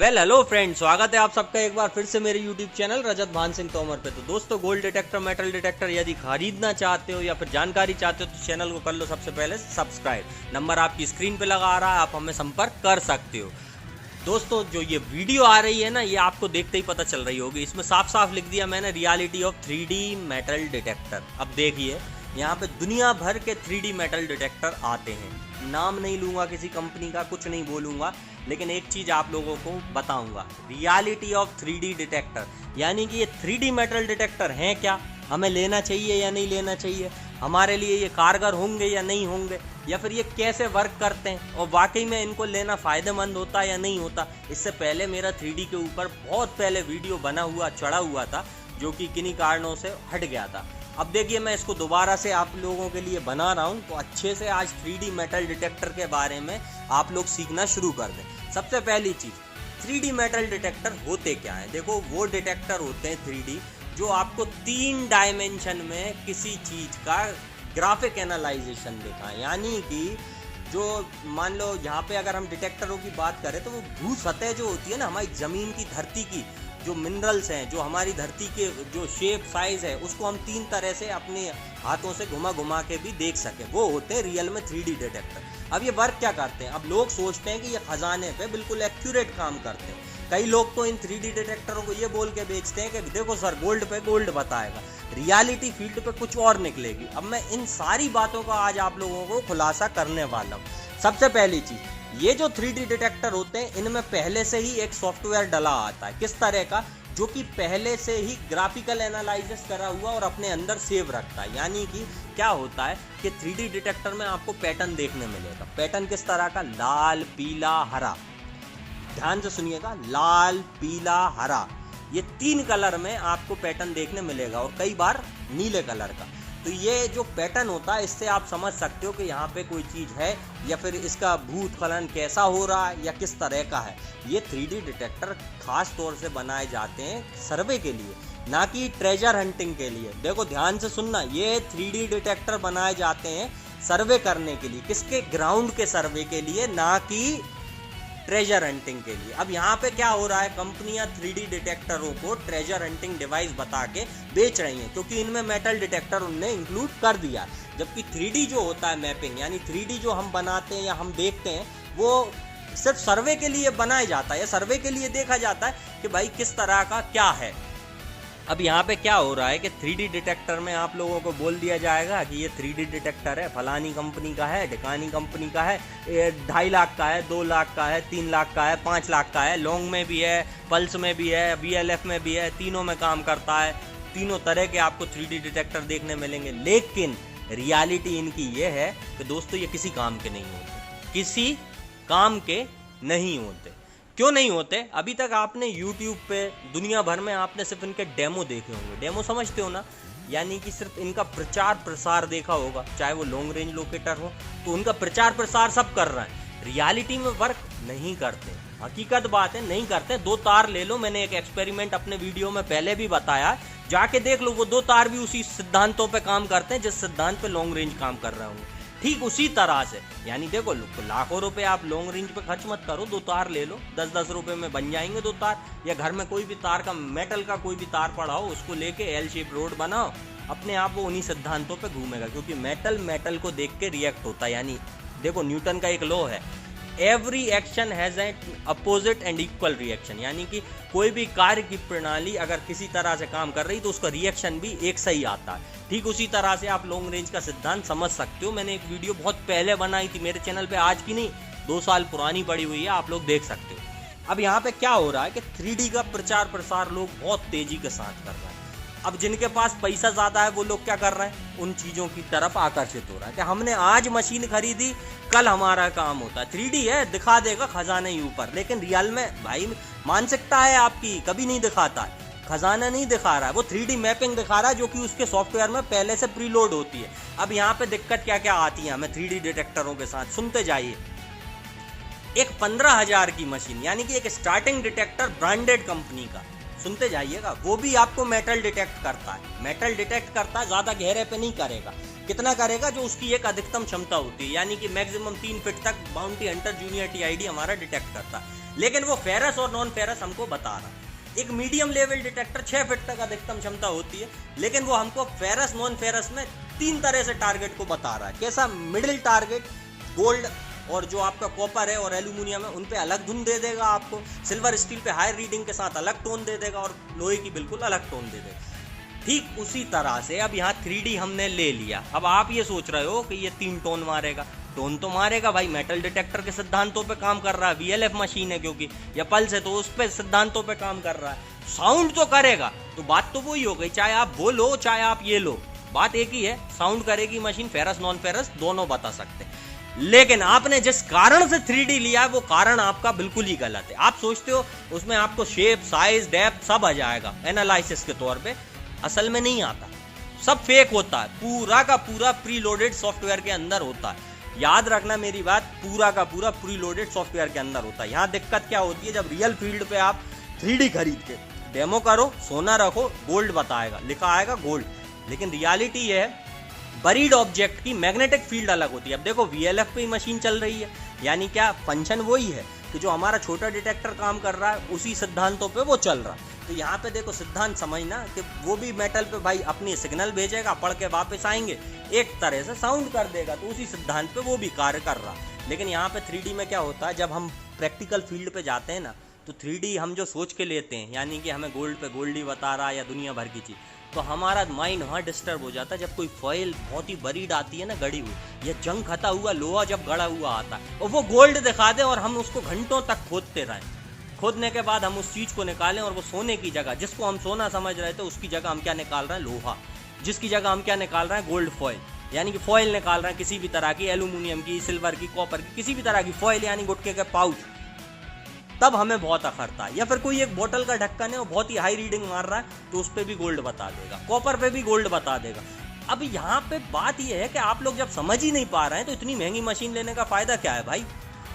Hello friend, स्वागत है आप सबका एक बार फिर से मेरे यूट्यूब चैनल रजत भान सिंह तोमर पे। तो दोस्तों, गोल्ड डिटेक्टर, मेटल डिटेक्टर यदि खरीदना चाहते हो या फिर जानकारी चाहते हो तो चैनल को कर लो सबसे पहले सब्सक्राइब। नंबर आपकी स्क्रीन पे लगा आ रहा है, आप हमें संपर्क कर सकते हो। दोस्तों, जो ये वीडियो आ रही है ना, ये आपको देखते ही पता चल रही होगी। इसमें साफ साफ लिख दिया मैंने, reality of 3D metal detector. अब देखिए, यहाँ पे दुनिया भर के 3D मेटल डिटेक्टर आते हैं। नाम नहीं लूंगा किसी कंपनी का, कुछ नहीं बोलूंगा, लेकिन एक चीज आप लोगों को बताऊंगा, रियलिटी ऑफ 3D डिटेक्टर। यानी कि ये 3D मेटल डिटेक्टर हैं क्या, हमें लेना चाहिए या नहीं लेना चाहिए, हमारे लिए ये कारगर होंगे या नहीं होंगे, या फिर ये कैसे वर्क करते हैं और वाकई में इनको लेना फ़ायदेमंद होता या नहीं होता। इससे पहले मेरा 3D के ऊपर बहुत पहले वीडियो बना हुआ चढ़ा हुआ था, जो कि किन्हीं कारणों से हट गया था। अब देखिए, मैं इसको दोबारा से आप लोगों के लिए बना रहा हूँ, तो अच्छे से आज 3D मेटल डिटेक्टर के बारे में आप लोग सीखना शुरू कर दें। सबसे पहली चीज़, 3D मेटल डिटेक्टर होते क्या हैं। देखो, वो डिटेक्टर होते हैं 3D जो आपको 3 डायमेंशन में किसी चीज़ का ग्राफिक एनालाइजेशन दिखाएं। यानी कि जो मान लो यहाँ पे अगर हम डिटेक्टरों की बात करें तो वो भू सतह जो होती है ना, हमारी ज़मीन की, धरती की जो मिनरल्स हैं, जो हमारी धरती के जो शेप साइज है, उसको हम 3 तरह से अपने हाथों से घुमा घुमा के भी देख सकें, वो होते हैं रियल में 3D डिटेक्टर। अब ये वर्क क्या करते हैं, अब लोग सोचते हैं कि ये खजाने पे बिल्कुल एक्यूरेट काम करते हैं। कई लोग तो इन 3D डिटेक्टरों को ये बोल के बेचते हैं कि देखो सर, गोल्ड पे गोल्ड बताएगा, रियलिटी फील्ड पे कुछ और निकलेगी। अब मैं इन सारी बातों का आज आप लोगों को खुलासा करने वाला हूँ। सबसे पहली चीज, ये जो 3D डिटेक्टर होते हैं, इनमें पहले से ही एक सॉफ्टवेयर डला आता है। किस तरह का, जो कि पहले से ही ग्राफिकल एनालिसिस करा हुआ और अपने अंदर सेव रखता है। यानी कि क्या होता है कि 3D डिटेक्टर में आपको पैटर्न देखने मिलेगा। पैटर्न किस तरह का, लाल, पीला, हरा। ध्यान से सुनिएगा, लाल, पीला, हरा, ये 3 कलर में आपको पैटर्न देखने मिलेगा, और कई बार नीले कलर का। तो ये जो पैटर्न होता है, इससे आप समझ सकते हो कि यहाँ पे कोई चीज़ है या फिर इसका भूस्खलन कैसा हो रहा है या किस तरह का है। ये 3D डिटेक्टर खास तौर से बनाए जाते हैं सर्वे के लिए, ना कि ट्रेजर हंटिंग के लिए। देखो ध्यान से सुनना, ये 3D डिटेक्टर बनाए जाते हैं सर्वे करने के लिए। किसके, ग्राउंड के सर्वे के लिए, ना कि ट्रेजर हंटिंग के लिए। अब यहाँ पे क्या हो रहा है, कंपनियां 3D डिटेक्टरों को ट्रेजर हंटिंग डिवाइस बता के बेच रही हैं, क्योंकि इनमें मेटल डिटेक्टर उनने इंक्लूड कर दिया। जबकि 3D जो होता है मैपिंग, यानी 3D जो हम बनाते हैं या हम देखते हैं, वो सिर्फ सर्वे के लिए बनाया जाता है, या सर्वे के लिए देखा जाता है कि भाई किस तरह का क्या है। अब यहाँ पे क्या हो रहा है कि 3D डिटेक्टर में आप लोगों को बोल दिया जाएगा कि ये 3D डिटेक्टर है, फलानी कंपनी का है, ढिकानी कंपनी का है, 2.5 लाख का है, 2 लाख का है, 3 लाख का है, 5 लाख का है, लॉन्ग में भी है, पल्स में भी है, VLF में भी है, तीनों में काम करता है। तीनों तरह के आपको 3D डिटेक्टर देखने मिलेंगे। लेकिन रियलिटी इनकी ये है कि दोस्तों, ये किसी काम के नहीं होते, किसी काम के नहीं होते। क्यों नहीं होते? अभी तक आपने YouTube पे दुनिया भर में आपने सिर्फ इनके डेमो देखे होंगे। डेमो समझते हो ना, यानी कि सिर्फ इनका प्रचार प्रसार देखा होगा। चाहे वो लॉन्ग रेंज लोकेटर हो, तो उनका प्रचार प्रसार सब कर रहे हैं, रियलिटी में वर्क नहीं करते। हकीकत बात है, नहीं करते। 2 तार ले लो, मैंने एक एक्सपेरिमेंट अपने वीडियो में पहले भी बताया, जाके देख लो। वो 2 तार भी उसी सिद्धांतों पे काम करते हैं जिस सिद्धांत पे लॉन्ग रेंज काम कर रहे होंगे, ठीक उसी तरह से। यानी देखो, लाखों रुपए आप लॉन्ग रेंज पे खर्च मत करो, 2 तार ले लो, 10-10 रुपए में बन जाएंगे 2 तार। या घर में कोई भी तार का, मेटल का कोई भी तार पड़ा हो, उसको लेके L शेप रोड बनाओ, अपने आप वो उन्हीं सिद्धांतों पे घूमेगा। क्योंकि मेटल को देख के रिएक्ट होता है। यानी देखो, न्यूटन का एक लॉ है, every action has an opposite and equal reaction. यानी कि कोई भी कार्य की प्रणाली अगर किसी तरह से काम कर रही तो उसका रिएक्शन भी एक सही आता है। ठीक उसी तरह से आप लॉन्ग रेंज का सिद्धांत समझ सकते हो। मैंने एक वीडियो बहुत पहले बनाई थी मेरे चैनल पे, आज की नहीं, 2 साल पुरानी पड़ी हुई है, आप लोग देख सकते हो। अब यहाँ पे क्या हो रहा है कि 3D का प्रचार प्रसार लोग बहुत तेजी के साथ कर रहे हैं। अब जिनके पास पैसा ज्यादा है, वो लोग क्या कर रहे हैं, उन चीजों की तरफ आकर्षित हो रहा है कि हमने आज मशीन खरीदी, कल हमारा काम होता है। 3D है, दिखा देगा खजाने ही ऊपर, लेकिन रियल में भाई मानसिकता है आपकी, कभी नहीं दिखाता है, खजाना नहीं दिखा रहा है, वो 3D मैपिंग दिखा रहा है, जो कि उसके सॉफ्टवेयर में पहले से प्रीलोड होती है। अब यहाँ पे दिक्कत क्या क्या आती है हमें 3D डिटेक्टरों के साथ, सुनते जाइए। एक 15,000 की मशीन, यानी कि एक स्टार्टिंग डिटेक्टर ब्रांडेड कंपनी का, सुनते जाइएगा, वो भी आपको मेटल डिटेक्ट करता है। मेटल डिटेक्ट करता है, ज्यादा गहरे पे नहीं करेगा। कितना करेगा, जो उसकी एक अधिकतम क्षमता होती है, यानी कि मैक्सिमम 3 फीट तक बाउंटी हंटर जूनियर TID हमारा डिटेक्ट करता है। लेकिन वो फेरस और नॉन फेरस हमको बता रहा है। एक मीडियम लेवल डिटेक्टर 6 फीट तक अधिकतम क्षमता होती है, लेकिन वो हमको फेरस नॉन फेरस में 3 तरह से टारगेट को बता रहा है। कैसा? मिडिल टारगेट, गोल्ड और जो आपका कॉपर है और एल्यूमिनियम है उन पे अलग धुन दे देगा आपको, सिल्वर स्टील पे हाई रीडिंग के साथ अलग टोन दे देगा और लोहे की बिल्कुल अलग टोन दे देगा। ठीक उसी तरह से अब यहाँ 3D हमने ले लिया। अब आप ये सोच रहे हो कि ये 3 टोन मारेगा। टोन तो मारेगा भाई, मेटल डिटेक्टर के सिद्धांतों पे काम कर रहा है, VLF मशीन है क्योंकि, या पल्स है तो उस पे सिद्धांतों पे काम कर रहा है। साउंड तो करेगा, तो बात तो वही हो गई, चाहे आप वो लो चाहे आप ये लो, बात एक ही है, साउंड करेगी मशीन, फेरस नॉन फेरस दोनों बता सकते हैं। लेकिन आपने जिस कारण से 3D लिया है वो कारण आपका बिल्कुल ही गलत है। आप सोचते हो उसमें आपको शेप, साइज, डेप्थ सब आ जाएगा एनालिसिस के तौर पे, असल में नहीं आता, सब फेक होता है, पूरा का पूरा प्री लोडेड सॉफ्टवेयर के अंदर होता है। याद रखना मेरी बात, पूरा का पूरा प्री लोडेड सॉफ्टवेयर के अंदर होता है। यहाँ दिक्कत क्या होती है, जब रियल फील्ड पे आप 3D खरीद के डेमो करो, सोना रखो, गोल्ड बताएगा, लिखा आएगा गोल्ड, लेकिन रियलिटी ये है बरीड ऑब्जेक्ट की मैग्नेटिक फील्ड अलग होती है। अब देखो VLF पे ही मशीन चल रही है, यानी क्या फंक्शन वही है कि जो हमारा छोटा डिटेक्टर काम कर रहा है उसी सिद्धांतों पे वो चल रहा है। तो यहाँ पे देखो सिद्धांत समझना कि वो भी मेटल पे भाई अपनी सिग्नल भेजेगा, पढ़ के वापस आएंगे, एक तरह से साउंड कर देगा, तो उसी सिद्धांत पे वो भी कार्य कर रहा है। लेकिन यहाँ पे 3D में क्या होता है, जब हम प्रैक्टिकल फील्ड पे जाते हैं ना, तो 3D हम जो सोच के लेते हैं, यानी कि हमें गोल्ड पे गोल्ड ही बता रहा है या दुनिया भर की चीज़, तो हमारा माइंड वहाँ डिस्टर्ब हो जाता है। जब कोई फॉइल बहुत ही बरीड आती है ना, गड़ी हुई, या जंग खता हुआ लोहा जब गड़ा हुआ आता है और वो गोल्ड दिखा दे और हम उसको घंटों तक खोदते रहें, खोदने के बाद हम उस चीज को निकालें और वो सोने की जगह, जिसको हम सोना समझ रहे थे, उसकी जगह हम क्या निकाल रहे हैं, लोहा, जिसकी जगह हम क्या निकाल रहे हैं, गोल्ड फॉइल, यानी कि फॉइल निकाल रहे हैं किसी भी तरह की, एल्यूमिनियम की, सिल्वर की, कॉपर की, किसी भी तरह की फॉइल, यानी गुटके के पाउच, तब हमें बहुत अखरता है। या फिर कोई एक बोतल का ढक्कन है और बहुत ही हाई रीडिंग मार रहा है, तो उस पर भी गोल्ड बता देगा, कॉपर पे भी गोल्ड बता देगा। अब यहाँ पे बात यह है कि आप लोग जब समझ ही नहीं पा रहे हैं, तो इतनी महंगी मशीन लेने का फायदा क्या है भाई?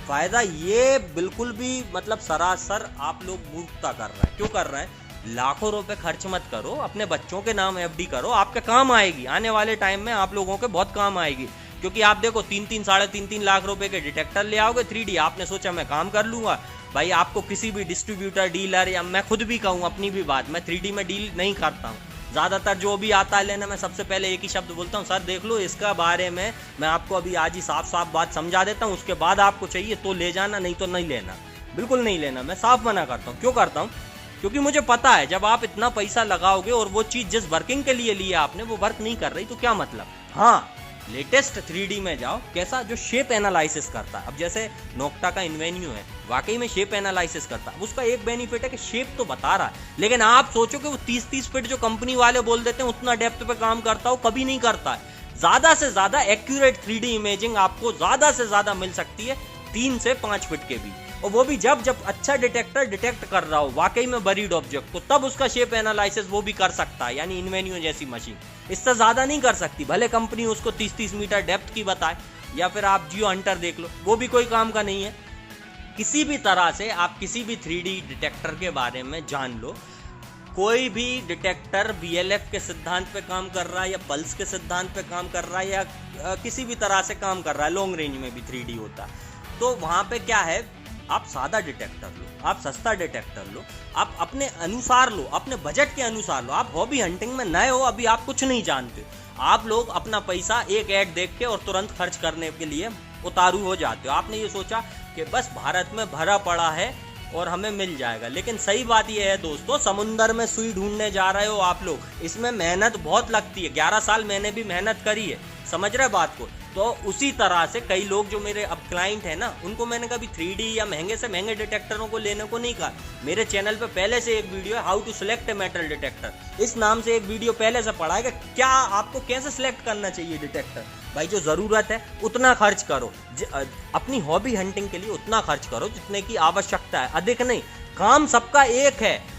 फायदा ये बिल्कुल भी मतलब सरासर आप लोग मूर्खता कर रहे हैं। क्यों कर रहे हैं? लाखों रुपए खर्च मत करो, अपने बच्चों के नाम FD करो, आपके काम आएगी, आने वाले टाइम में आप लोगों के बहुत काम आएगी। क्योंकि आप देखो 3-3, साढ़े 3-3 लाख रुपए के डिटेक्टर ले आओगे 3D, आपने सोचा मैं काम कर लूंगा भाई, आपको किसी भी डिस्ट्रीब्यूटर, डीलर, या मैं खुद भी कहूँ अपनी भी बात, मैं 3D में डील नहीं करता हूँ। ज़्यादातर जो भी आता है लेने, मैं सबसे पहले एक ही शब्द बोलता हूँ, सर देख लो इसका बारे में, मैं आपको अभी आज ही साफ साफ बात समझा देता हूँ, उसके बाद आपको चाहिए तो ले जाना, नहीं तो नहीं लेना, बिल्कुल नहीं लेना। मैं साफ मना करता हूँ। क्यों करता हूँ? क्योंकि मुझे पता है जब आप इतना पैसा लगाओगे और वो चीज़ जिस वर्किंग के लिए लिया आपने वो वर्क नहीं कर रही, तो क्या मतलब? हाँ, लेटेस्ट 3D में जाओ, कैसा, जो शेप एनालिसिस करता है। अब जैसे नोक्टा का इन्वेन्यू है, वाकई में शेप एनालिसिस करता है, उसका एक बेनिफिट है कि शेप तो बता रहा है, लेकिन आप सोचो कि वो 30-30 फीट जो कंपनी वाले बोल देते हैं उतना डेप्थ पे काम करता हो, कभी नहीं करता है। ज्यादा से ज्यादा एक्यूरेट 3D इमेजिंग आपको ज्यादा से ज्यादा मिल सकती है 3 से 5 फीट के बीच, और वो भी जब अच्छा डिटेक्टर डिटेक्ट कर रहा हो वाकई में बरीड ऑब्जेक्ट को, तब उसका शेप एनालिसिस वो भी कर सकता है, यानी इन्वेन्यू जैसी मशीन इससे ज्यादा नहीं कर सकती। भले कंपनी उसको 30-30 मीटर डेप्थ की बताए, या फिर आप जियो हंटर देख लो, वो भी कोई काम का नहीं है। किसी भी तरह से आप किसी भी 3D डिटेक्टर के बारे में जान लो, कोई भी डिटेक्टर VLF के सिद्धांत पे काम कर रहा है या पल्स के सिद्धांत पे काम कर रहा है या किसी भी तरह से काम कर रहा है, लॉन्ग रेंज में भी 3D होता है, तो वहाँ पे क्या है, आप सादा डिटेक्टर लो, आप सस्ता डिटेक्टर लो, आप अपने अनुसार लो, अपने बजट के अनुसार लो। आप हॉबी हंटिंग में नए हो, अभी आप कुछ नहीं जानते, आप लोग अपना पैसा एक ऐड देख के और तुरंत खर्च करने के लिए उतारू हो जाते हो। आपने ये सोचा कि बस भारत में भरा पड़ा है और हमें मिल जाएगा, लेकिन सही बात यह है दोस्तों, समुंदर में सुई ढूंढने जा रहे हो आप लोग, इसमें मेहनत बहुत लगती है। 11 साल मैंने भी मेहनत करी है, समझ रहे बात को। तो उसी तरह से कई लोग जो मेरे अब क्लाइंट है ना, उनको मैंने कभी 3D या महंगे से महंगे डिटेक्टरों को लेने को नहीं कहा। मेरे चैनल पे पहले से एक वीडियो है, how to select a metal detector, इस नाम से एक वीडियो पहले से पड़ा है कि क्या आपको कैसे सिलेक्ट करना चाहिए डिटेक्टर। भाई जो जरूरत है उतना खर्च करो, अपनी हॉबी हंटिंग के लिए उतना खर्च करो जितने की आवश्यकता है, अधिक नहीं। काम सबका एक है,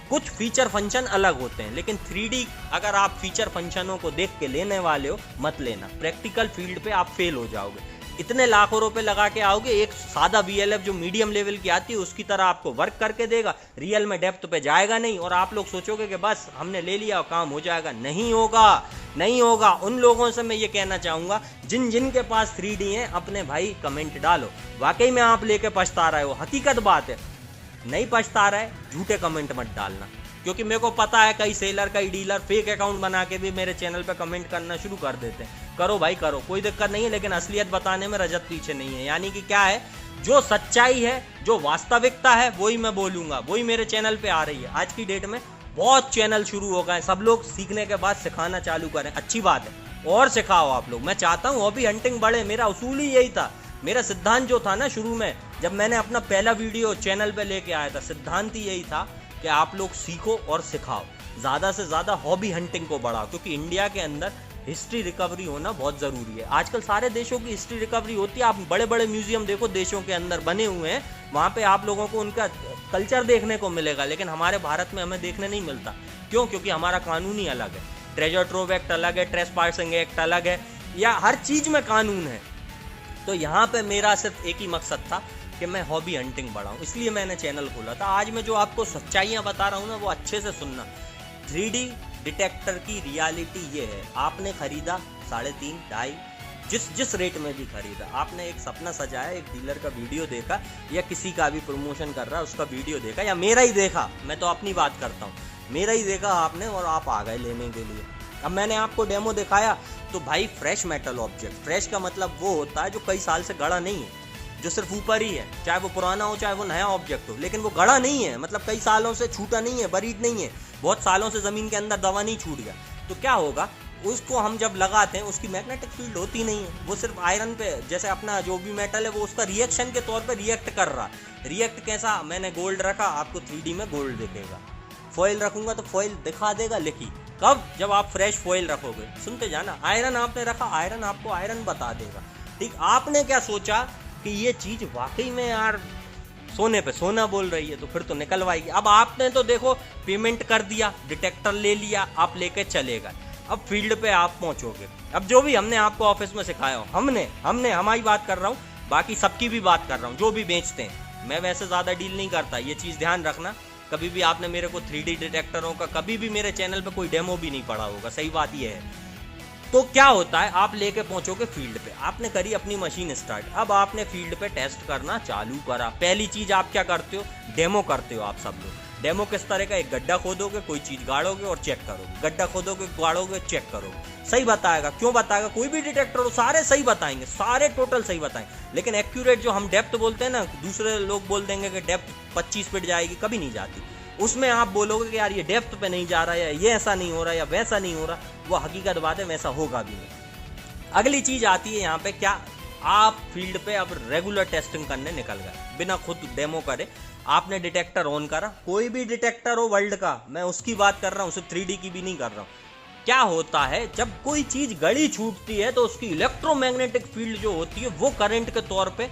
कुछ फीचर फंक्शन अलग होते हैं, लेकिन 3D अगर आप फीचर फंक्शनों को देख के लेने वाले हो, मत लेना, प्रैक्टिकल फील्ड पे आप फेल हो जाओगे। इतने लाखों रुपए लगा के आओगे, एक सादा VLF जो मीडियम लेवल की आती है उसकी तरह आपको वर्क करके देगा, रियल में डेप्थ पे जाएगा नहीं, और आप लोग सोचोगे कि बस हमने ले लिया और काम हो जाएगा। नहीं होगा, नहीं होगा। उन लोगों से मैं ये कहना चाहूंगा जिन के पास 3D है, अपने भाई कमेंट डालो, वाकई में आप लेके पछता रहे हो, हकीकत बात है। नहीं पछता रहे, झूठे कमेंट मत डालना, क्योंकि मेरे को पता है कई सेलर कई डीलर फेक अकाउंट बना के भी मेरे चैनल पे कमेंट करना शुरू कर देते हैं। करो भाई करो, कोई दिक्कत नहीं है, लेकिन असलियत बताने में रजत पीछे नहीं है। यानी कि क्या है, जो सच्चाई है, जो वास्तविकता है, वही मैं बोलूंगा, वही मेरे चैनल पे आ रही है। आज की डेट में बहुत चैनल शुरू हो गए, सब लोग सीखने के बाद सिखाना चालू करें, अच्छी बात है, और सिखाओ आप लोग। मैं चाहता हूँ हॉबी हंटिंग बढ़े, मेरा उसूल ही यही था, मेरा सिद्धांत जो था ना शुरू में, जब मैंने अपना पहला वीडियो चैनल पे लेके आया था, सिद्धांत ही यही था कि आप लोग सीखो और सिखाओ, ज्यादा से ज्यादा हॉबी हंटिंग को बढ़ाओ, क्योंकि इंडिया के अंदर हिस्ट्री रिकवरी होना बहुत जरूरी है। आजकल सारे देशों की हिस्ट्री रिकवरी होती है, आप बड़े बड़े म्यूजियम देखो देशों के अंदर बने हुए हैं, वहां पे आप लोगों को उनका कल्चर देखने को मिलेगा, लेकिन हमारे भारत में हमें देखने नहीं मिलता। क्यों? क्योंकि हमारा कानून ही अलग है, ट्रेजर ट्रोव एक्ट अलग है, ट्रेसपासिंग एक्ट अलग है, या हर चीज में कानून है। तो यहाँ पे मेरा सिर्फ एक ही मकसद था कि मैं हॉबी हंटिंग बढ़ाऊं, इसलिए मैंने चैनल खोला था। आज मैं जो आपको सच्चाइयाँ बता रहा हूँ ना, वो अच्छे से सुनना। 3D डिटेक्टर की रियलिटी ये है, आपने खरीदा 3.5 2.5 जिस रेट में भी खरीदा, आपने एक सपना सजाया, एक डीलर का वीडियो देखा, या किसी का भी प्रमोशन कर रहा है उसका वीडियो देखा, या मेरा ही देखा, मैं तो अपनी बात करता हूँ, मेरा ही देखा आपने और आप आ गए लेने के लिए। अब मैंने आपको डेमो दिखाया तो भाई फ्रेश मेटल ऑब्जेक्ट, फ्रेश का मतलब वो होता है जो कई साल से गड़ा नहीं है, जो सिर्फ ऊपर ही है, चाहे वो पुराना हो चाहे वो नया ऑब्जेक्ट हो, लेकिन वो गड़ा नहीं है, मतलब कई सालों से छूटा नहीं है, बरीड नहीं है, बहुत सालों से जमीन के अंदर दबा नहीं छूट गया। तो क्या होगा, उसको हम जब लगाते हैं उसकी मैग्नेटिक फील्ड होती नहीं है, वो सिर्फ आयरन पे, जैसे अपना जो भी मेटल है वो उसका रिएक्शन के तौर पे रिएक्ट कर रहा है। रिएक्ट कैसा, मैंने गोल्ड रखा, आपको 3D में गोल्ड दिखेगा, फॉइल रखूंगा तो फॉइल दिखा देगा लिखी, कब, जब आप फ्रेश फॉइल रखोगे। सुनते जाना, आयरन आपने रखा, आयरन आपको आयरन बता देगा। ठीक, आपने क्या सोचा कि ये चीज वाकई में यार सोने पे सोना बोल रही है, तो फिर तो निकलवाएगी। अब आपने तो देखो पेमेंट कर दिया, डिटेक्टर ले लिया, आप लेके चले गए, अब फील्ड पे आप पहुंचोगे। अब जो भी हमने आपको ऑफिस में सिखाया, हमने हमारी बात कर रहा हूँ, बाकी सबकी भी बात कर रहा हूँ, जो भी बेचते हैं, मैं वैसे ज्यादा डील नहीं करता, ये चीज ध्यान रखना। कभी भी आपने मेरे को 3D डिटेक्टरों का कभी भी मेरे चैनल पे कोई डेमो भी नहीं पड़ा होगा, सही बात ये है। तो क्या होता है, आप लेके पहुंचोगे फील्ड पे, आपने करी अपनी मशीन स्टार्ट, अब आपने फील्ड पे टेस्ट करना चालू करा। पहली चीज आप क्या करते हो, डेमो करते हो। आप सब लोग डेमो किस तरह का, एक गड्ढा खोदोगे, कोई चीज गाड़ोगे और चेक करोगे, गड्ढा खोदोगे, गाड़ोगे, चेक करोगे, सही बताएगा। क्यों बताएगा, कोई भी डिटेक्टर हो सारे सही बताएंगे, सारे टोटल सही बताएंगे, लेकिन एक्यूरेट जो हम डेप्थ बोलते हैं ना, दूसरे लोग बोल देंगे कि डेप्थ 25 फीट जाएगी, कभी नहीं जाती। उसमें आप बोलोगे कि यार ये डेप्थ पे नहीं जा रहा है, ये ऐसा नहीं हो रहा या वैसा नहीं हो रहा, वो हकीकत बात है, वैसा होगा भी नहीं। अगली चीज आती है यहाँ पे, क्या आप फील्ड पे अब रेगुलर टेस्टिंग करने निकल गए, बिना खुद डेमो करे आपने डिटेक्टर ऑन करा, कोई भी डिटेक्टर हो वर्ल्ड का, मैं उसकी बात कर रहा हूँ, सिर्फ 3D की भी नहीं कर रहा हूँ। क्या होता है, जब कोई चीज गड़ी छूटती है तो उसकी इलेक्ट्रोमैग्नेटिक फील्ड जो होती है वो करंट के तौर पे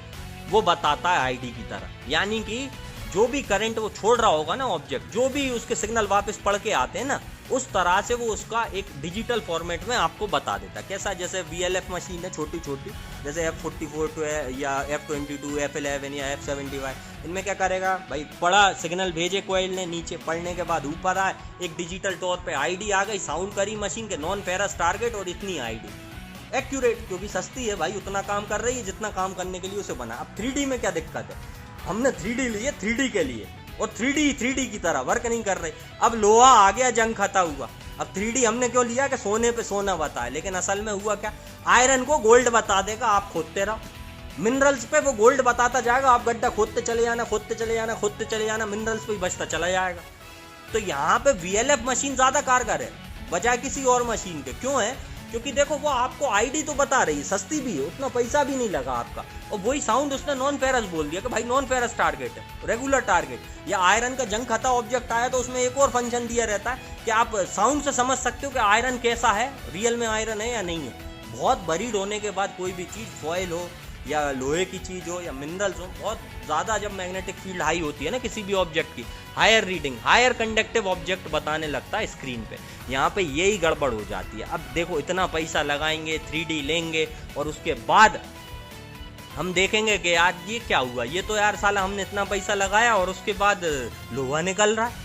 वो बताता है आईडी की तरह। यानी कि जो भी करंट वो छोड़ रहा होगा ना ऑब्जेक्ट, जो भी उसके सिग्नल वापस पढ़ के आते हैं ना, उस तरह से वो उसका एक डिजिटल फॉर्मेट में आपको बता देता है। कैसा, जैसे VLF मशीन है छोटी छोटी, जैसे F44 या F22, F11 या F75, इनमें क्या करेगा भाई, पढ़ा सिग्नल भेजे कोयल ने, नीचे पढ़ने के बाद ऊपर आए, एक डिजिटल तौर पे आईडी आ गई, साउंड करी मशीन के, नॉन फेरस टारगेट और इतनी आईडी एक्यूरेट, क्योंकि सस्ती है भाई, उतना काम कर रही है जितना काम करने के लिए उसे बना। अब 3D में क्या दिक्कत है, हमने 3D लिए 3D के लिए, और 3D की तरह वर्क नहीं कर रही। अब लोहा आ गया, जंग खत्म हुआ, अब 3D हमने क्यों लिया कि सोने पे सोना बताए, लेकिन असल में हुआ क्या, आयरन को गोल्ड बता देगा, आप खोदते रहो, मिनरल्स पे वो गोल्ड बताता जाएगा, आप गड्ढा खोदते चले जाना, खोदते चले जाना, खोदते चले जाना, मिनरल्स पे ही बचता चला जाएगा। तो यहाँ पे VLF मशीन ज्यादा कारगर है बजाय किसी और मशीन के। क्यों है, क्योंकि देखो वो आपको आईडी तो बता रही है, सस्ती भी है, उतना पैसा भी नहीं लगा आपका, और वही साउंड उसने नॉन फेरस बोल दिया कि भाई नॉन फेरस टारगेट है, रेगुलर टारगेट। या आयरन का जंग खाता ऑब्जेक्ट आया तो उसमें एक और फंक्शन दिया रहता है कि आप साउंड से समझ सकते हो कि आयरन कैसा है, रियल में आयरन है या नहीं है। बहुत बरीड होने के बाद कोई भी चीज, फॉइल हो या लोहे की चीज हो या मिनरल्स हो, बहुत ज्यादा जब मैग्नेटिक फील्ड हाई होती है ना किसी भी ऑब्जेक्ट की, higher reading, higher conductive object बताने लगता है स्क्रीन पे, यहाँ पे यही गड़बड़ हो जाती है। अब देखो इतना पैसा लगाएंगे, 3D लेंगे, और उसके बाद हम देखेंगे कि यार ये क्या हुआ, ये तो यार साला हमने इतना पैसा लगाया और उसके बाद लोहा निकल रहा है,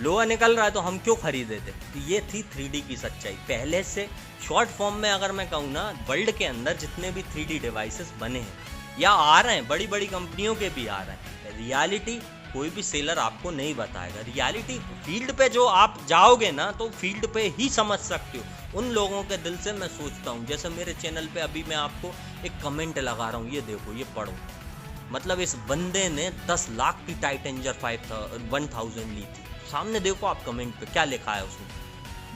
लोहा निकल रहा है, तो हम क्यों खरीदे थे। तो ये थी 3D की सच्चाई। पहले से शॉर्ट फॉर्म में अगर मैं कहूँ ना, वर्ल्ड के अंदर जितने भी 3D डिवाइसेस बने हैं या आ रहे हैं, बड़ी बड़ी कंपनियों के भी आ रहे हैं, रियलिटी कोई भी सेलर आपको नहीं बताएगा। रियलिटी फील्ड पे जो आप जाओगे ना तो फील्ड पे ही समझ सकते हो। उन लोगों के दिल से मैं सोचता हूँ, जैसे मेरे चैनल पे अभी मैं आपको एक कमेंट लगा रहा हूँ, ये देखो, ये पढ़ो। मतलब इस बंदे ने 10 लाख की टाइटेंजर 1000 ली थी। सामने देखो आप कमेंट पे क्या लिखा है उसने,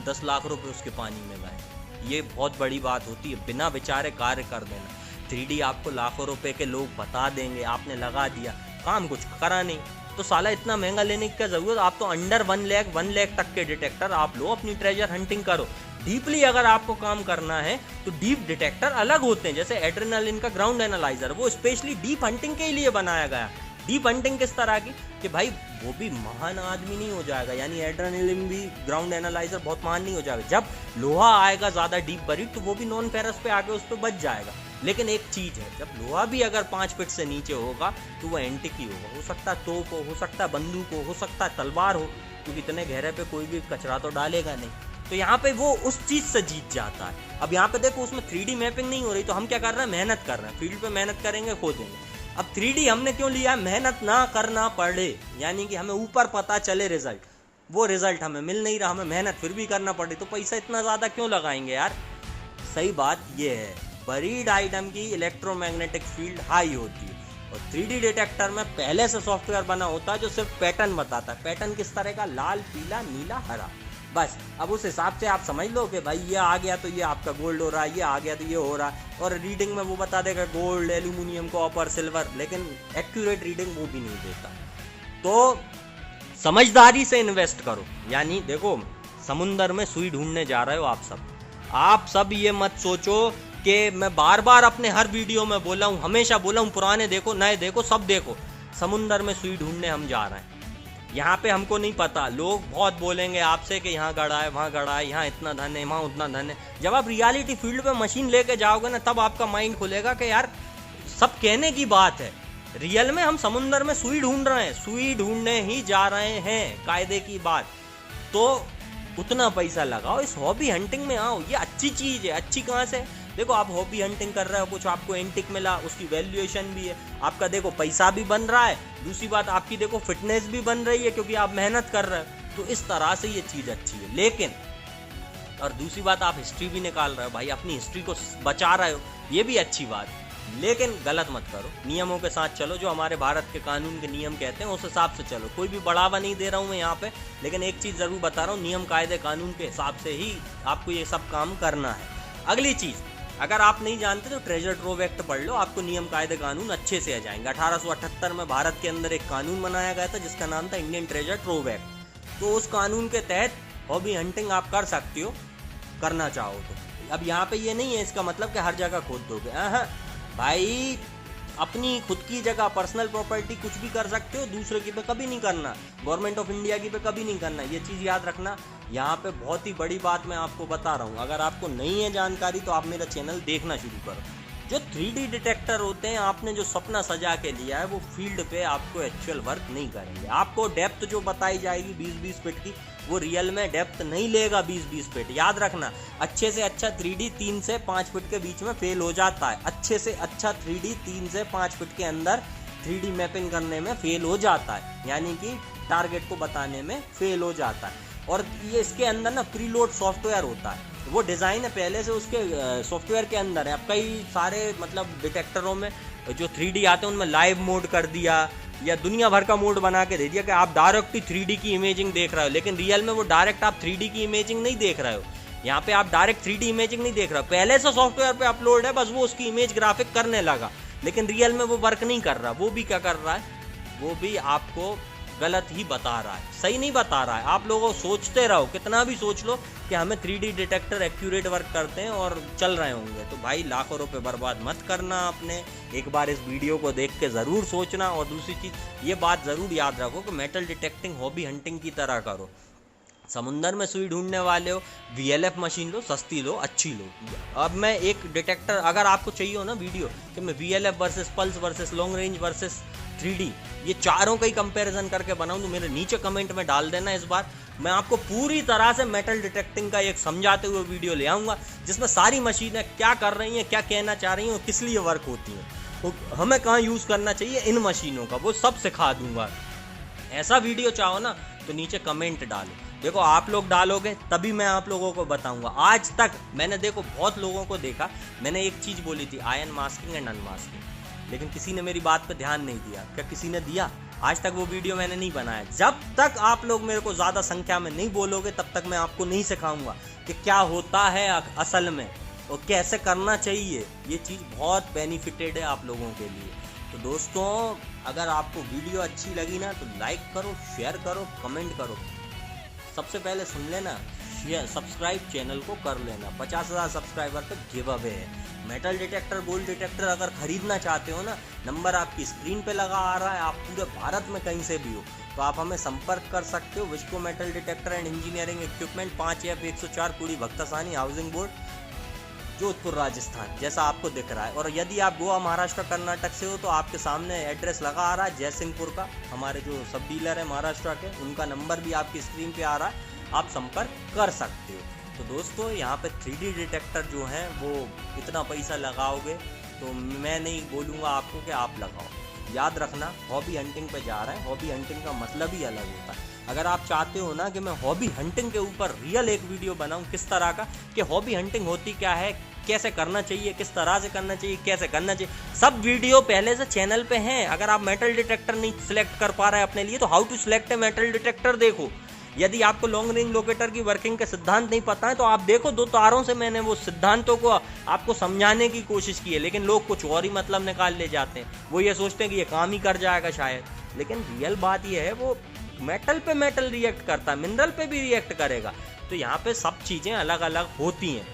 10 लाख रुपए उसके पानी में गए। ये बहुत बड़ी बात होती है, बिना विचारे कार्य कर देना। 3D आपको लाखों रुपए के लोग बता देंगे, आपने लगा दिया, काम कुछ करा नहीं, तो साला इतना महंगा लेने की क्या जरूरत। आप तो अंडर 1 लाख तक के डिटेक्टर आप लो, अपनी ट्रेजर हंटिंग करो। डीपली अगर आपको काम करना है तो डीप डिटेक्टर अलग होते हैं, जैसे एड्रेनालिन का ग्राउंड एनालाइजर, वो स्पेशली डीप हंटिंग के लिए बनाया गया। डीप हंटिंग किस तरह की कि भाई वो भी महान आदमी नहीं हो जाएगा, यानी एड्रेनालिन भी ग्राउंड एनालाइजर बहुत महान नहीं हो जाएगा। जब लोहा आएगा ज्यादा डीप बरीड तो वो भी नॉन फेरस पे आके उस पर बच जाएगा। लेकिन एक चीज है, जब लोहा भी अगर 5 फीट से नीचे होगा तो वो एंटिक ही होगा। हो सकता है तोप हो सकता है बंदूक हो सकता है तलवार हो, क्योंकि इतने गहरे पे कोई भी कचरा तो डालेगा नहीं। तो यहाँ पे वो उस चीज से जीत जाता है। अब यहाँ पे देखो उसमें 3D मैपिंग नहीं हो रही, तो हम क्या कर रहे हैं, मेहनत कर रहे हैं, फील्ड पे मेहनत करेंगे, खोदेंगे। अब 3D हमने क्यों लिया है, मेहनत ना करना पड़े, यानी कि हमें ऊपर पता चले रिजल्ट, वो रिजल्ट हमें मिल नहीं रहा, हमें मेहनत फिर भी करना पड़े, तो पैसा इतना ज्यादा क्यों लगाएंगे यार। सही बात ये है, बरीड आइटम की इलेक्ट्रोमैग्नेटिक फील्ड हाई होती है, और 3D डिटेक्टर में पहले से सॉफ्टवेयर बना होता है जो सिर्फ पैटर्न बताता है, पैटर्न किस तरह का, लाल पीला नीला हरा, बस। अब उस हिसाब से आप समझ लो कि भाई ये आ गया तो ये आपका गोल्ड हो रहा है, ये आ गया तो ये हो रहा है, और रीडिंग में वो बता देगा गोल्ड, एल्यूमिनियम, कॉपर, सिल्वर, लेकिन एक्यूरेट रीडिंग वो भी नहीं देता। तो समझदारी से इन्वेस्ट करो। यानी देखो, समुंदर में सुई ढूंढने जा रहे हो आप सब ये मत सोचो कि मैं बार बार अपने हर वीडियो में बोला हूँ, हमेशा बोला हूँ, पुराने देखो नए देखो सब देखो, समुंदर में सुई ढूंढने हम जा रहे हैं। यहाँ पे हमको नहीं पता, लोग बहुत बोलेंगे आपसे कि यहाँ गड़ा है, वहाँ गड़ा है, यहाँ इतना धन है, वहाँ उतना धन है। जब आप रियलिटी फील्ड पे मशीन लेके जाओगे ना, तब आपका माइंड खुलेगा कि यार सब कहने की बात है, रियल में हम समुंदर में सुई ढूंढ रहे हैं, सुई ढूंढने ही जा रहे हैं, कायदे की बात। तो उतना पैसा लगाओ, इस हॉबी हंटिंग में आओ, ये अच्छी चीज है। अच्छी कहाँ से, देखो आप हॉबी हंटिंग कर रहे हो, कुछ आपको एंटिक मिला, उसकी वैल्यूएशन भी है, आपका देखो पैसा भी बन रहा है, दूसरी बात आपकी देखो फिटनेस भी बन रही है क्योंकि आप मेहनत कर रहे हो। तो इस तरह से ये चीज अच्छी है। लेकिन और दूसरी बात, आप हिस्ट्री भी निकाल रहे हो भाई, अपनी हिस्ट्री को बचा रहे हो, ये भी अच्छी बात है। लेकिन गलत मत करो, नियमों के साथ चलो, जो हमारे भारत के कानून के नियम कहते हैं उस हिसाब से चलो। कोई भी बढ़ावा नहीं दे रहा हूँ मैं यहाँ पे, लेकिन एक चीज जरूर बता रहा हूँ, नियम कायदे कानून के हिसाब से ही आपको ये सब काम करना है। अगली चीज, अगर आप नहीं जानते तो ट्रेजर ट्रोव एक्ट पढ़ लो, आपको नियम कायदे कानून अच्छे से आ जाएंगे। 1878 में भारत के अंदर एक कानून बनाया गया था जिसका नाम था इंडियन ट्रेजर ट्रोव एक्ट। तो उस कानून के तहत हॉबी हंटिंग आप कर सकते हो, करना चाहो तो। अब यहाँ पे ये नहीं है इसका मतलब कि हर जगह खोद दोगे, हाँ भाई, अपनी खुद की जगह पर्सनल प्रॉपर्टी कुछ भी कर सकते हो, दूसरे की पे कभी नहीं करना, गवर्नमेंट ऑफ इंडिया की पे कभी नहीं करना, ये चीज़ याद रखना। यहाँ पे बहुत ही बड़ी बात मैं आपको बता रहा हूँ, अगर आपको नहीं है जानकारी तो आप मेरा चैनल देखना शुरू करो। जो 3D डिटेक्टर होते हैं, आपने जो सपना सजा के लिया है, वो फील्ड पे आपको एक्चुअल वर्क नहीं करेंगे। आपको डेप्थ जो बताई जाएगी 20-20 फीट की, वो रियल में डेप्थ नहीं लेगा 20-20 फीट। याद रखना, अच्छे से अच्छा 3D 3 से 5 फीट के बीच में फेल हो जाता है, अच्छे से अच्छा 3D 3 से 5 फीट के अंदर 3D मैपिंग करने में फेल हो जाता है, यानी कि टारगेट को बताने में फेल हो जाता है। और ये इसके अंदर ना प्रीलोड सॉफ्टवेयर होता है, वो डिज़ाइन है पहले से उसके सॉफ्टवेयर के अंदर है। अब कई सारे मतलब डिटेक्टरों में जो 3D आते हैं उनमें लाइव मोड कर दिया या दुनिया भर का मोड बना के दे दिया कि आप डायरेक्ट 3D की इमेजिंग देख रहे हो, लेकिन रियल में वो डायरेक्ट आप 3D की इमेजिंग नहीं देख रहे हो। यहाँ पे आप डायरेक्ट 3D इमेजिंग नहीं देख रहे हो, पहले से सॉफ्टवेयर पे अपलोड है, बस वो उसकी इमेज ग्राफिक करने लगा, लेकिन रियल में वो वर्क नहीं कर रहा। वो भी क्या कर रहा है, वो भी आपको गलत ही बता रहा है, सही नहीं बता रहा है। आप लोगों सोचते रहो, कितना भी सोच लो कि हमें 3D डिटेक्टर एक्यूरेट वर्क करते हैं और चल रहे होंगे, तो भाई लाखों रुपए बर्बाद मत करना अपने। एक बार इस वीडियो को देख के ज़रूर सोचना। और दूसरी चीज़, ये बात ज़रूर याद रखो कि मेटल डिटेक्टिंग हॉबी हंटिंग की तरह करो। समुंदर में सुई ढूंढने वाले हो, VLF मशीन लो, सस्ती लो, अच्छी लो। अब मैं एक डिटेक्टर, अगर आपको चाहिए हो ना वीडियो कि मैं VLF versus pulse versus long range versus 3D, ये चारों का ही कंपैरिजन करके बनाऊं, तो मेरे नीचे कमेंट में डाल देना। इस बार मैं आपको पूरी तरह से मेटल डिटेक्टिंग का एक समझाते हुए वीडियो ले आऊँगा, जिसमें सारी मशीनें क्या कर रही हैं, क्या कहना चाह रही हैं और किस लिए वर्क होती हैं, तो हमें कहाँ यूज़ करना चाहिए इन मशीनों का, वो सब सिखा दूंगा। ऐसा वीडियो चाहो ना तो नीचे कमेंट डालो। देखो आप लोग डालोगे तभी मैं आप लोगों को बताऊंगा। आज तक मैंने देखो बहुत लोगों को देखा, मैंने एक चीज बोली थी आयन मास्किंग एंड अनमास्किंग, लेकिन किसी ने मेरी बात पे ध्यान नहीं दिया। क्या किसी ने दिया? आज तक वो वीडियो मैंने नहीं बनाया। जब तक आप लोग मेरे को ज्यादा संख्या में नहीं बोलोगे तब तक मैं आपको नहीं सिखाऊंगा कि क्या होता है असल में और कैसे करना चाहिए। ये चीज बहुत बेनिफिटेड है आप लोगों के लिए। तो दोस्तों अगर आपको वीडियो अच्छी लगी ना तो लाइक करो, शेयर करो, कमेंट करो। सबसे पहले सुन लेना, सब्सक्राइब चैनल को कर लेना। 50,000 सब्सक्राइबर पे गिव अवे है। मेटल डिटेक्टर, गोल्ड डिटेक्टर अगर खरीदना चाहते हो ना, नंबर आपकी स्क्रीन पे लगा आ रहा है। आप पूरे भारत में कहीं से भी हो तो आप हमें संपर्क कर सकते हो। Visco metal detector and engineering equipment, 5F104 पूरी भक्तासानी हाउसिंग बोर्ड, जोधपुर राजस्थान, जैसा आपको दिख रहा है। और यदि आप गोवा, महाराष्ट्र, कर्नाटक से हो तो आपके सामने एड्रेस लगा आ रहा है जयसिंहपुर का। हमारे जो सब डीलर है महाराष्ट्र के, उनका नंबर भी आपकी स्क्रीन पे आ रहा है, आप संपर्क कर सकते हो। तो दोस्तों यहाँ पे 3D डिटेक्टर जो है वो इतना पैसा लगाओगे तो मैं नहीं बोलूँगा आपको कि आप लगाओ। याद रखना हॉबी हंटिंग पे जा रहा है। हॉबी हंटिंग का मतलब ही अलग होता है। अगर आप चाहते हो ना कि मैं हॉबी हंटिंग के ऊपर रियल एक वीडियो बनाऊं किस तरह का, कि हॉबी हंटिंग होती क्या है, कैसे करना चाहिए, किस तरह से करना चाहिए, कैसे करना चाहिए, सब वीडियो पहले से चैनल पे हैं। अगर आप मेटल डिटेक्टर नहीं सिलेक्ट कर पा रहे हैं अपने लिए तो how to select a metal detector देखो। यदि आपको लॉन्ग रेंज लोकेटर की वर्किंग के सिद्धांत नहीं पता है तो आप देखो, 2 तारों से मैंने वो सिद्धांतों को आपको समझाने की कोशिश की है, लेकिन लोग कुछ और ही मतलब निकाल ले जाते हैं। वो ये सोचते हैं कि ये काम ही कर जाएगा शायद, लेकिन रियल बात ये है वो मेटल पे मेटल रिएक्ट करता है, मिनरल पे भी रिएक्ट करेगा। तो यहाँ पे सब चीज़ें अलग अलग होती हैं।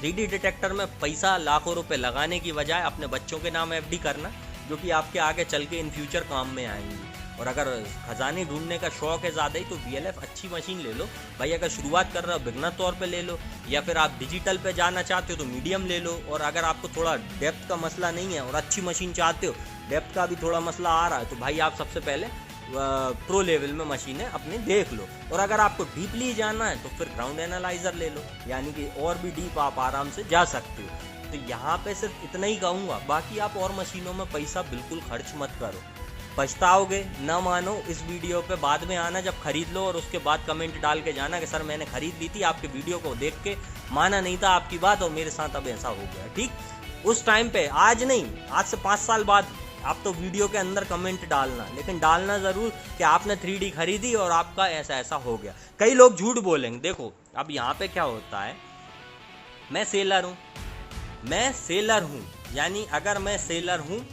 3D डिटेक्टर में पैसा लाखों रुपए लगाने की बजाय अपने बच्चों के नाम FD करना, जो कि आपके आगे चल के इन फ्यूचर काम में आएंगी। और अगर खजाने ढूंढने का शौक है ज़्यादा ही तो VLF अच्छी मशीन ले लो भाई। अगर शुरुआत कर रहे हो बिगनर तौर पे ले लो, या फिर आप डिजिटल पे जाना चाहते हो तो मीडियम ले लो। और अगर आपको थोड़ा डेप्थ का मसला नहीं है और अच्छी मशीन चाहते हो, डेप्थ का भी थोड़ा मसला आ रहा है, तो भाई आप सबसे पहले प्रो लेवल में मशीनें अपने देख लो। और अगर आपको डीपली जाना है तो फिर ग्राउंड एनालाइजर ले लो, यानी कि और भी डीप आप आराम से जा सकते हो। तो यहाँ पे सिर्फ इतना ही कहूँगा, बाकी आप और मशीनों में पैसा बिल्कुल खर्च मत करो, पछताओगे। ना मानो इस वीडियो पे बाद में आना जब खरीद लो और उसके बाद कमेंट डाल के जाना कि सर मैंने खरीद ली थी, आपके वीडियो को देख के माना नहीं था आपकी बात और मेरे साथ अब ऐसा हो गया। ठीक उस टाइम पे, आज नहीं, आज से 5 साल बाद आप तो वीडियो के अंदर कमेंट डालना, लेकिन डालना जरूर कि आपने 3D खरीदी और आपका ऐसा ऐसा हो गया। कई लोग झूठ बोलेंगे। देखो अब यहाँ पे क्या होता है, मैं सेलर हूँ, यानी अगर मैं सेलर हूँ,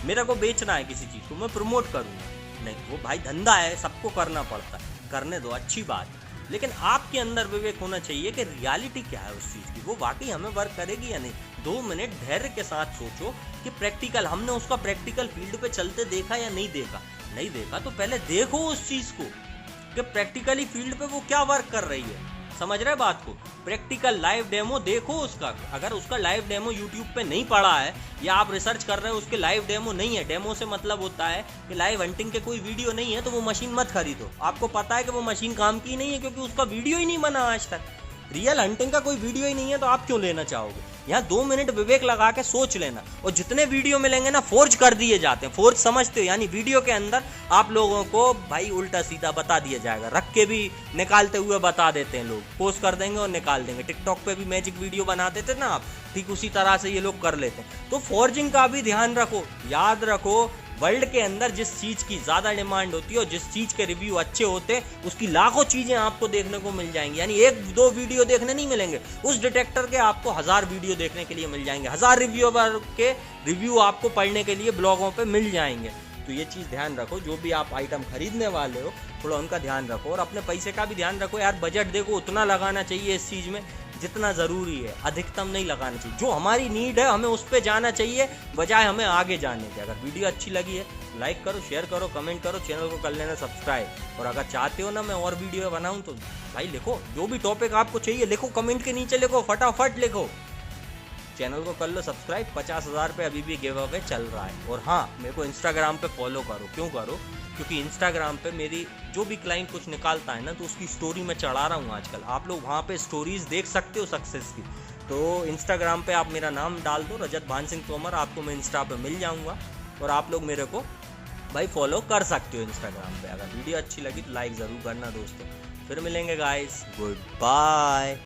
मेरे को बेचना है किसी चीज़ को, मैं प्रमोट करूँगा नहीं, वो भाई धंधा है, सबको करना पड़ता है, करने दो, अच्छी बात। लेकिन आपके अंदर विवेक होना चाहिए कि रियलिटी क्या है उस चीज़ की, वो वाकई हमें वर्क करेगी या नहीं। 2 मिनट धैर्य के साथ सोचो कि प्रैक्टिकल, हमने उसका प्रैक्टिकल फील्ड पे चलते देखा या नहीं देखा। नहीं देखा तो पहले देखो उस चीज़ को कि प्रैक्टिकली फील्ड पे वो क्या वर्क कर रही है। समझ रहे बात को? प्रैक्टिकल लाइव डेमो देखो उसका। अगर उसका लाइव डेमो यूट्यूब पे नहीं पड़ा है या आप रिसर्च कर रहे हो उसके लाइव डेमो नहीं है, डेमो से मतलब होता है कि लाइव हंटिंग के कोई वीडियो नहीं है, तो वो मशीन मत खरीदो। आपको पता है कि वो मशीन काम की नहीं है क्योंकि उसका वीडियो ही नहीं बना आज तक। रियल हंटिंग का कोई वीडियो ही नहीं है तो आप क्यों लेना चाहोगे? यहाँ 2 मिनट विवेक लगा के सोच लेना। और जितने वीडियो मिलेंगे ना फोर्ज कर दिए जाते हैं। फोर्ज समझते हो? यानी वीडियो के अंदर आप लोगों को भाई उल्टा सीधा बता दिया जाएगा, रख के भी निकालते हुए बता देते हैं लोग, पोस्ट कर देंगे और निकाल देंगे। टिकटॉक पे भी मैजिक वीडियो बनाते थे ना आप, ठीक उसी तरह से ये लोग कर लेते हैं। तो फोर्जिंग का भी ध्यान रखो। याद रखो, वर्ल्ड के अंदर जिस चीज़ की ज़्यादा डिमांड होती है और जिस चीज़ के रिव्यू अच्छे होते हैं उसकी लाखों चीज़ें आपको देखने को मिल जाएंगी। यानी 1-2 वीडियो देखने नहीं मिलेंगे, उस डिटेक्टर के आपको 1000 वीडियो देखने के लिए मिल जाएंगे, 1000 रिव्यूअर के रिव्यू आपको पढ़ने के लिए ब्लॉगों पे मिल जाएंगे। तो ये चीज़ ध्यान रखो, जो भी आप आइटम खरीदने वाले हो थोड़ा उनका ध्यान रखो और अपने पैसे का भी ध्यान रखो। यार बजट देखो, उतना लगाना चाहिए इस चीज़ में जितना ज़रूरी है, अधिकतम नहीं लगाना चाहिए। जो हमारी नीड है हमें उस पर जाना चाहिए बजाय हमें आगे जाने के। अगर वीडियो अच्छी लगी है लाइक करो, शेयर करो, कमेंट करो, चैनल को कर लेना सब्सक्राइब। और अगर चाहते हो ना मैं और वीडियो बनाऊं तो भाई लिखो, जो भी टॉपिक आपको चाहिए लिखो, कमेंट के नीचे लिखो, फटाफट लिखो। चैनल को कर लो सब्सक्राइब। 50,000 पे अभी भी गिव अवे चल रहा है। और हाँ, मेरे को इंस्टाग्राम पे फॉलो करो। क्यों करो? क्योंकि इंस्टाग्राम पे मेरी जो भी क्लाइंट कुछ निकालता है ना तो उसकी स्टोरी मैं चढ़ा रहा हूँ आजकल। आप लोग वहाँ पे स्टोरीज देख सकते हो सक्सेस की। तो इंस्टाग्राम पे आप मेरा नाम डाल दो, रजत भान सिंह तोमर, आपको मैं इंस्टा पे मिल जाऊँगा और आप लोग मेरे को भाई फॉलो कर सकते हो इंस्टाग्राम पे। अगर वीडियो अच्छी लगी तो लाइक ज़रूर करना दोस्तों। फिर मिलेंगे गाइस, गुड बाय।